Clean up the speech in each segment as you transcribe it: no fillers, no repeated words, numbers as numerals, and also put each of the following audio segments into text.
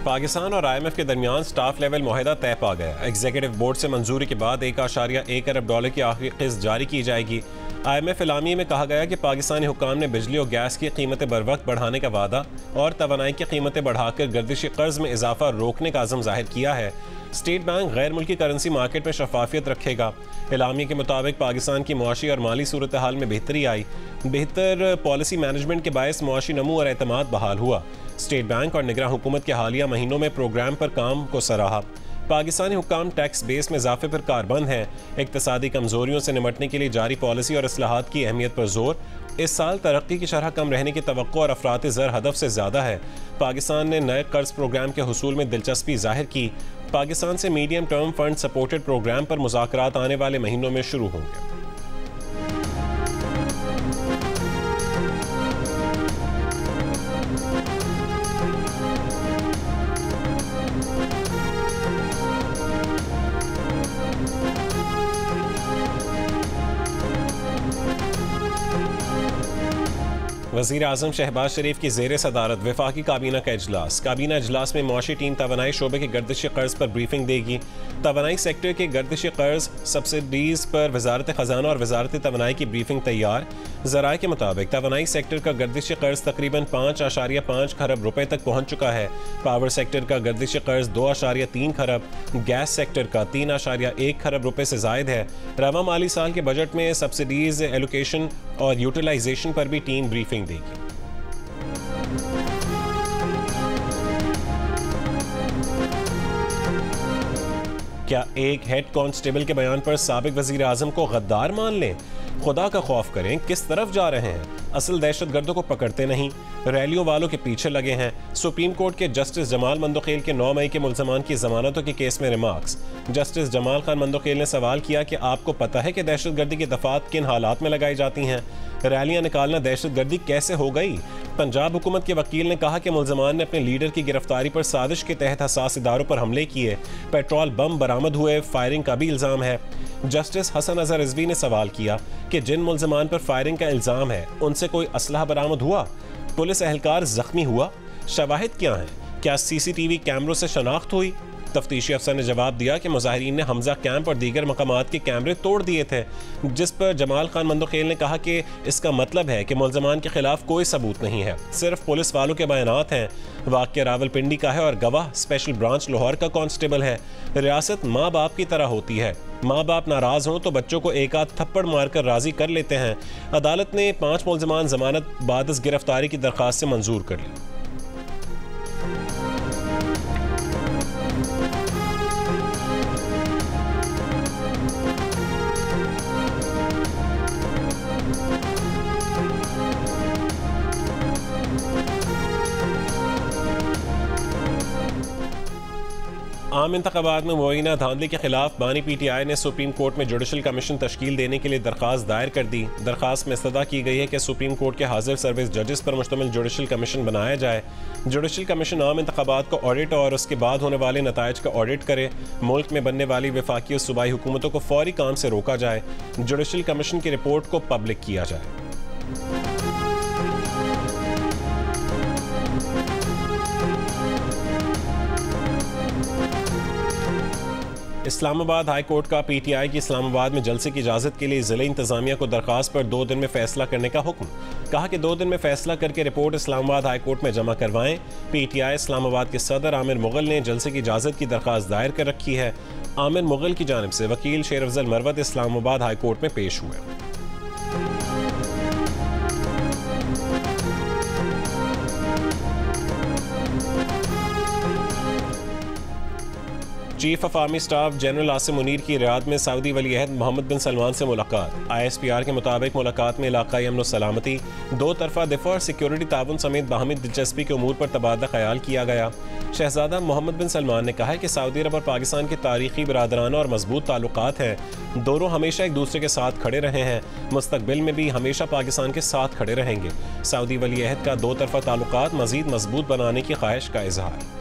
पाकिस्तान और IMF के दरमियान स्टाफ लेवल मुआहदा तय पा गया। एग्जीक्यूटिव बोर्ड से मंजूरी के बाद $1.1 अरब की आखिरी किस्त जारी की जाएगी। IMF एलामिये में कहा गया कि पाकिस्तानी हुक्काम ने बिजली और गैस की कीमतें बर वक्त बढ़ाने का वादा और तवानाई की कीमतें बढ़ाकर गर्दिशी कर्ज में इजाफा रोकने का अज़म जाहिर किया है। स्टेट बैंक गैर मुल्की करेंसी मार्केट में शफाफियत रखेगा। एलामिये के मुताबिक पाकिस्तान की मुआशी और माली सूरत हाल में बेहतरी आई। बेहतर पॉलिसी मैनेजमेंट के बायस मुआशी नमू और एतमाद बहाल हुआ। स्टेट बैंक और निगरान हुकूमत के हालिया महीनों में प्रोग्राम पर काम को सराहा। पाकिस्तानी हुक्काम टैक्स बेस में इजाफे पर कारबंद हैं। इक्तसादी कमजोरियों से निमटने के लिए जारी पॉलिसी और इस्लाहात की अहमियत पर जोर। इस साल तरक्की की शरह कम रहने की तवक्को और अफरात ज़र हदफ से ज़्यादा है। पाकिस्तान ने नए कर्ज प्रोग्राम के हुसूल में दिलचस्पी जाहिर की। पाकिस्तान से medium term fund supported programme पर मुज़ाकरात आने वाले महीनों में शुरू होंगे। वज़ीर आज़म शहबाज शरीफ की ज़ेर सदारत वफाकी काबीना का इजलास। काबीना इजलास में मुआशी टीम तवानाई शोबे के गर्दिशी कर्ज पर ब्रीफिंग देगी। तवानाई सेक्टर के गर्दिशी कर्ज सब्सिडीज़ पर वजारत ख़जाना और वजारत तवानाई की ब्रीफिंग तैयार। ज़राए के मुताबिक तवानाई सेक्टर का गर्दिशी कर्ज तकरीबन 5.5 खरब रुपए तक पहुँच चुका है। पावर सेक्टर का गर्दिशी कर्ज 2.3 खरब, गैस सेक्टर का 3.1 खरब रुपए से जायद है। रवा माली साल के बजट में सब्सिडीज़ एलोकेशन और यूटिलाइजेशन पर भी टीम ब्रीफिंग देगी। क्या एक हेड कांस्टेबल के बयान पर साबिक वजीर आजम को गद्दार मान लें? खुदा का खौफ करें, किस तरफ जा रहे हैं? असल दहशतगर्दों को पकड़ते नहीं, रैलियों वालों के पीछे लगे हैं। सुप्रीम कोर्ट के जस्टिस जमाल मंदोखेल के 9 मई के मुल्ज़मान की जमानतों के केस में रिमार्क्स। जस्टिस जमाल खान मंदोखेल ने सवाल किया कि आपको पता है कि दहशतगर्दी की दफात किन हालात में लगाई जाती हैं? रैलियां निकालना दहशतगर्दी कैसे हो गई? पंजाब हुकूमत के वकील ने कहा कि मुल्ज़मान ने अपने लीडर की गिरफ्तारी पर साजिश के तहत हसास इदारों पर हमले किए। पेट्रोल बम बरामद हुए, फायरिंग का भी इल्ज़ाम है। जस्टिस हसन अजहर रिजवी ने सवाल किया कि जिन मुल्ज़मान पर फायरिंग का इल्ज़ाम है उनसे कोई असलहा बरामद हुआ? पुलिस एहलकार जख्मी हुआ? शवाहिद क्या हैं? क्या CCTV कैमरों से शनाख्त हुई? तफ्तीशी अफसर ने जवाब दिया कि मुजाहिरीन ने हमजा कैंप और दीगर मकामात के कैमरे तोड़ दिए थे, जिस पर जमाल खान मंदोखेल ने कहा कि इसका मतलब है कि मुल्ज़मान के खिलाफ कोई सबूत नहीं है, सिर्फ पुलिस वालों के बयानात हैं। वाक़या रावलपिंडी का है और गवाह स्पेशल ब्रांच लाहौर का कांस्टेबल है। रियासत माँ बाप की तरह होती है। माँ बाप नाराज हों तो बच्चों को एक आध थप्पड़ मारकर राजी कर लेते हैं। अदालत ने 5 मुल्ज़मान जमानत बाद इस गिरफ्तारी की दरख्वास्त से मंजूर कर ली। आम इंतखाबात में मुबैना धांधली के खिलाफ बानी PTI ने सुप्रीम कोर्ट में जुडिशल कमीशन तश्कील देने के लिए दरख्वास्त दायर कर दी। दरख्वास्त में इस्तदा की गई है कि सुप्रीम कोर्ट के हाजिर सर्विस जजेस पर मुश्तमिल जुडिशल कमीशन बनाया जाए। जुडिशल कमीशन आम इंतखाबात को ऑडिट और उसके बाद होने वाले नताइज का ऑडिट करे। मुल्क में बनने वाली वफाकी और सूबाई हुकूमतों को फौरी काम से रोका जाए। जुडिशल कमीशन की रिपोर्ट को पब्लिक किया जाए। इस्लामाबाद हाई कोर्ट का PTI की इस्लामाबाद में जलसे की इजाज़त के लिए ज़िला इंतज़ामिया को दरख्वास्त पर 2 दिन में फैसला करने का हुक्म। कहा कि 2 दिन में फैसला करके रिपोर्ट इस्लामाबाद हाई कोर्ट में जमा करवाएं। PTI इस्लामाबाद के सदर आमिर मुगल ने जलसे की इजाज़त की दरख्वास्त दायर कर रखी है। आमिर मुगल की जानिब से वकील शेर अफजल मरवत इस्लामाबाद हाई कोर्ट में पेश हुए। Chief of army staff general Asim Munir की रियाद में सऊदी वली अहद मोहम्मद बिन सलमान से मुलाकात। ISPR के मुताबिक मुलाकात में इलाकाई अमन सलामती, 2 तरफा दिफा और सिक्योरिटी ताउन समेत बाहमी दिलचस्पी के उमूर पर तबादला ख्याल किया गया। शहजादा मोहम्मद बिन सलमान ने कहा है कि सऊदी अरब और पाकिस्तान के तारीखी, बिरादराना और मजबूत ताल्लुकात हैं। दोनों हमेशा एक दूसरे के साथ खड़े रहे हैं, मुस्तकबिल में भी हमेशा पाकिस्तान के साथ खड़े रहेंगे। सऊदी वली अहद का 2 तरफा ताल्लुकात मजीद मजबूत बनाने की ख्वाहिश का इजहार।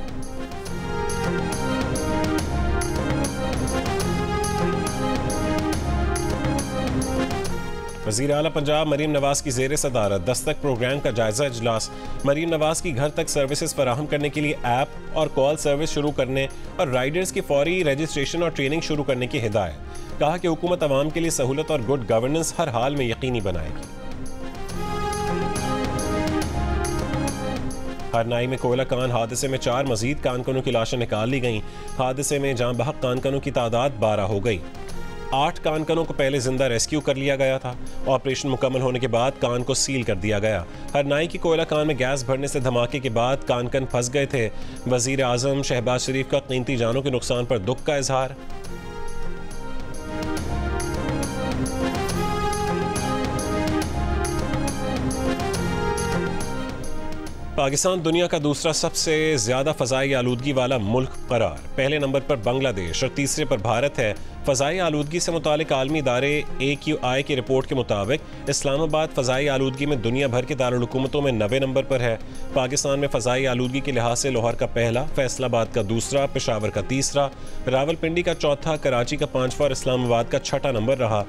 वज़ीर आला पंजाब मरीम नवाज की ज़ेर सदारत दस्तक प्रोग्राम का जायजा इजलास। मरीम नवाज की घर तक सर्विसेज फराहम करने के लिए ऐप और कॉल सर्विस शुरू करने और राइडर्स की फौरी रजिस्ट्रेशन और ट्रेनिंग शुरू करने की हिदायत। कहा कि हुकूमत अवाम के लिए सहूलत और गुड गवर्नेंस हर हाल में यकीनी बनाएगी। हरनाई में कोयला कान हादसे में 4 मजीद कानकनों की लाशें निकाल ली गईं। हादसे में जाँ बहक कानकनों की तादाद 12 हो गई। 8 कानकनों को पहले जिंदा रेस्क्यू कर लिया गया था। ऑपरेशन मुकम्मल होने के बाद कान को सील कर दिया गया। हरनाई की कोयला कान में गैस भरने से धमाके के बाद कानकन फंस गए थे। वजीर आजम शहबाज शरीफ का कीमती जानों के नुकसान पर दुख का इजहार। पाकिस्तान दुनिया का दूसरा सबसे ज्यादा फजाई आलूदगी वाला मुल्क करार। पहले नंबर पर बांग्लादेश और तीसरे पर भारत है। फजाई आलूदगी से मुतालिक आलमी इदारे AQI की रिपोर्ट के मुताबिक इस्लामाबाद फजाई आलूदगी में दुनिया भर के दारुल हुकूमतों में 90 नंबर पर है। पाकिस्तान में फजाई आलूदगी के लिहाज से लाहौर का पहला, फैसलाबाद का दूसरा, पेशावर का तीसरा, रावलपिंडी का चौथा, कराची का 5वां और इस्लामाबाद का 6ठा नंबर रहा।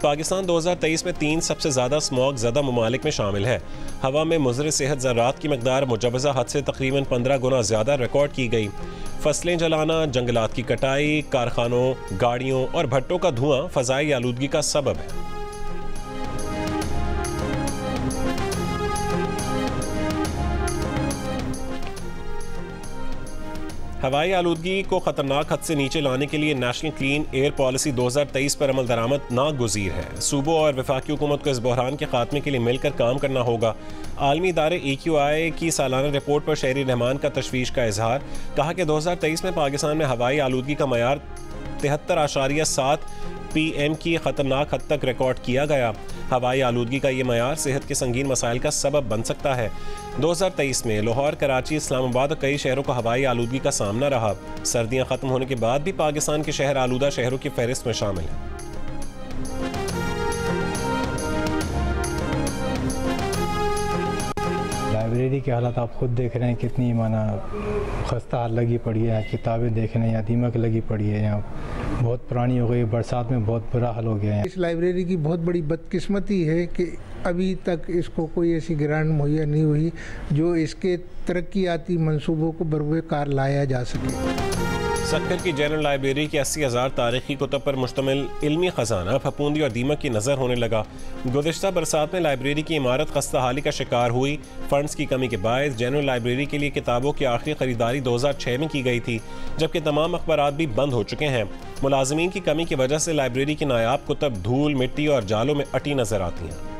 पाकिस्तान 2023 में 3 सबसे ज़्यादा स्मॉग ज़दा ममालिक में शामिल है। हवा में मुज़र सेहत ज़रात की मकदार मुजवज़ा हद से तकरीबन 15 गुना ज़्यादा रिकॉर्ड की गई। फसलें जलाना, जंगलात की कटाई, कारखानों, गाड़ियों और भट्टों का धुआं फ़ज़ाई आलूदगी का सबब है। हवाई आलूदगी को खतरनाक हद से नीचे लाने के लिए नेशनल क्लीन एयर पॉलिसी 2023 पर अमल दरामद नागुज़ीर है। सूबों और वफाकी हुकूमत को इस बहरान के खात्मे के लिए मिलकर काम करना होगा। आलमी इदारे AQI की सालाना रिपोर्ट पर शहरी रहमान का तशवीश का इजहार। कहा कि 2023 में पाकिस्तान में हवाई आलूदगी का मयार 73.7 PM की खतरनाक हद तक रिकॉर्ड किया गया। हवाई आलूदगी का ये मयार सेहत के संगीन मसाइल का सबब बन सकता है। 2023 में लाहौर, कराची, इस्लामाबाद और कई शहरों को हवाई आलूदगी का सामना रहा। सर्दियां खत्म होने के बाद भी पाकिस्तान के शहर आलूदा शहरों की फहरिस्त में शामिल हैं। लाइब्रेरी के हालात आप खुद देख रहे हैं, कितनी माना खस्ता हाल लगी पड़ी है। किताबें देख रहे हैं, यहाँ दीमक लगी पड़ी है, यहाँ बहुत पुरानी हो गई, बरसात में बहुत बुरा हाल हो गया है। इस लाइब्रेरी की बहुत बड़ी बदकिस्मती है कि अभी तक इसको कोई ऐसी ग्रांट मुहैया नहीं हुई जो इसके तरक्याती मंसूबों को बरवे कार लाया जा सके। सक्कर की जनरल लाइब्रेरी की 80,000 तारीखी कुतब पर मुश्तमिल इल्मी ख़जाना फफूंदी और दीमक की नज़र होने लगा। गुज़िश्ता बरसात में लाइब्रेरी की इमारत खस्ताहाली का शिकार हुई। फंड्स की कमी के बायस जनरल लाइब्रेरी के लिए किताबों की आखिरी खरीदारी 2006 में की गई थी, जबकि तमाम अखबारात भी बंद हो चुके हैं। मुलाजमीन की कमी की वजह से लाइब्रेरी की नायाब कुतब धूल, मिट्टी और जालों में अटी नजर आती हैं।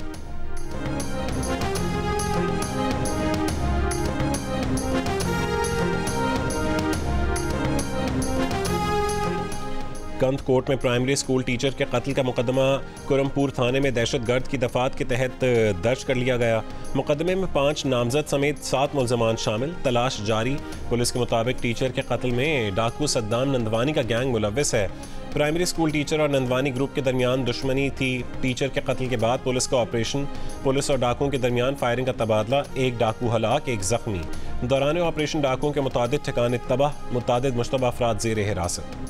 कंध कोट में प्राइमरी स्कूल टीचर के कत्ल का मुकदमा कुरमपुर थाने में दहशतगर्द की दफात के तहत दर्ज कर लिया गया। मुकदमे में 5 नामजद समेत 7 मुल्ज़मान शामिल। तलाश जारी। पुलिस के मुताबिक टीचर के कत्ल में डाकू सद्दाम नंदवानी का गैंग मुलव्विस है। प्राइमरी स्कूल टीचर और नंदवानी ग्रुप के दरमियान दुश्मनी थी। टीचर के कत्ल के बाद पुलिस का ऑपरेशन। पुलिस और डाकुओं के दरमियान फायरिंग का तबादला। 1 डाकू हलाक, 1 जख्मी। दौरान ऑपरेशन डाकुओं के मुतादिद ठिकाने तबाह, मुतादिद मुश्तबा अफराद ज़ेर हिरासत।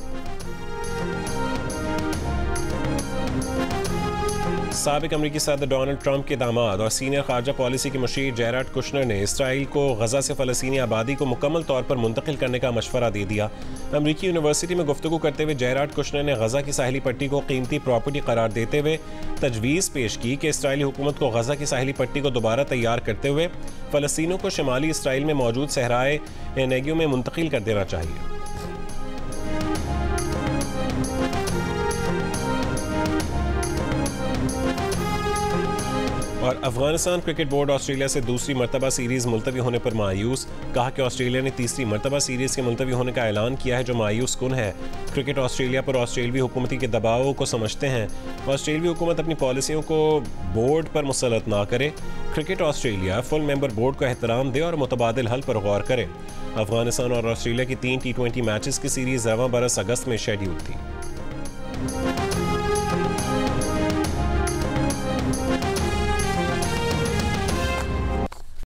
साबिक अमरीकी सदर डोनाल्ड ट्रंप के दामाद और सीनियर खारजा पॉलिसी के मुशीर जैराड कुशनर ने इसराइल को गजा से फ़लस्तीनी आबादी को मुकम्मल तौर पर मुंतकिल करने का मशवरा दे दिया। अमरीकी यूनिवर्सिटी में गुफ्तगू करते हुए जैराड कुशनर ने गजा की साहिली पट्टी को कीमती प्रॉपर्टी करार देते हुए तजवीज़ पेश की कि इसराइली हुकूमत को गजा की साहिली पट्टी को दोबारा तैयार करते हुए फ़लस्तीनियों को शुमाली इसराइल में मौजूद सहराए नेगियो में मुंतकिल कर देना चाहिए। और अफगानिस्तान क्रिकेट बोर्ड ऑस्ट्रेलिया से दूसरी मरतबा सीरीज़ मुलतवी होने पर मायूस। कहा कि ऑस्ट्रेलिया ने तीसरी मरतबा सीरीज़ के मुलतवी होने का ऐलान किया है, जो मायूस कुन है। क्रिकेट ऑस्ट्रेलिया पर ऑस्ट्रेलवी हुकूमती के दबाव को समझते हैं। ऑस्ट्रेलवी हुकूमत अपनी पॉलिसियों को बोर्ड पर मुसलत ना करे। Cricket Australia full member board को एहतराम दे और मुतबादिल हल पर गौर करे। अफगानिस्तान और ऑस्ट्रेलिया की 3 T20 मैचेस की सीरीज़ रवां बरस अगस्त में शेड्यूल थी।